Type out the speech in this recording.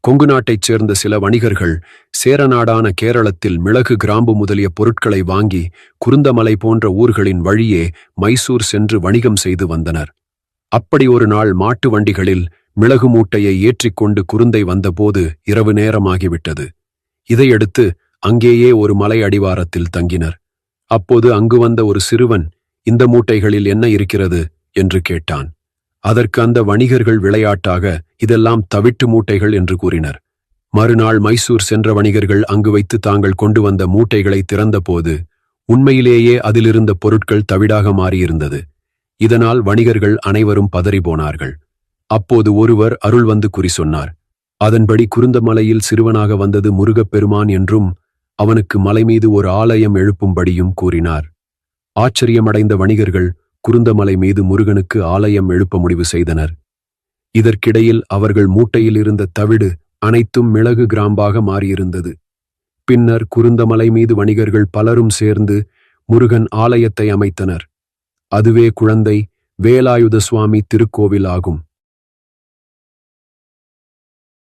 கொங்கு நாட்டைச் சேர்ந்த சில வணிகர்கள் சேரநாடான கேரளத்தில் மிளகு கிராம்பு முதலிய பொருட்களை வாங்கி குருந்தமலை போன்ற ஊர்களின் வழியே மைசூர் சென்று வணிகம் செய்து வந்தனர். அப்படி ஒரு நாள் மாட்டு வண்டிகளில் மிளகு மூட்டையை ஏற்றிக்கொண்டு குருந்தை வந்தபோது இரவு நேரமாகிவிட்டது. இதையடுத்து அங்கேயே ஒரு மலை அடிவாரத்தில் தங்கினர். அப்போது அங்கு வந்த ஒரு சிறுவன், இந்த மூட்டைகளில் என்ன இருக்கிறது என்று கேட்டான். அதற்கு அந்த வணிகர்கள் விளையாட்டாக, இதெல்லாம் தவிட்டு மூட்டைகள் என்று கூறினர். மறுநாள் மைசூர் சென்ற வணிகர்கள் அங்கு வைத்து தாங்கள் கொண்டு வந்த மூட்டைகளை திறந்தபோது உண்மையிலேயே அதிலிருந்த பொருட்கள் தவிடாக மாறியிருந்தது. இதனால் வணிகர்கள் அனைவரும் பதறிபோனார்கள். அப்போது ஒருவர் அருள் வந்து குறி சொன்னார். அதன்படி குருந்தமலையில் சிறுவனாக வந்தது முருகப்பெருமான் என்றும் அவனுக்கு மலை மீது ஒரு ஆலயம் எழுப்பும்படியும் கூறினார். ஆச்சரியமடைந்த வணிகர்கள் குருந்தமலை மீது முருகனுக்கு ஆலயம் எழுப்ப முடிவு செய்தனர். இதற்கிடையில் அவர்கள் மூட்டையில் இருந்த தவிடு அனைத்தும் மிளகு கிராம்பாக மாறியிருந்தது. பின்னர் குருந்தமலை மீது வணிகர்கள் பலரும் சேர்ந்து முருகன் ஆலயத்தை அமைத்தனர். அதுவே குழந்தை வேலாயுத சுவாமி திருக்கோவில் ஆகும்.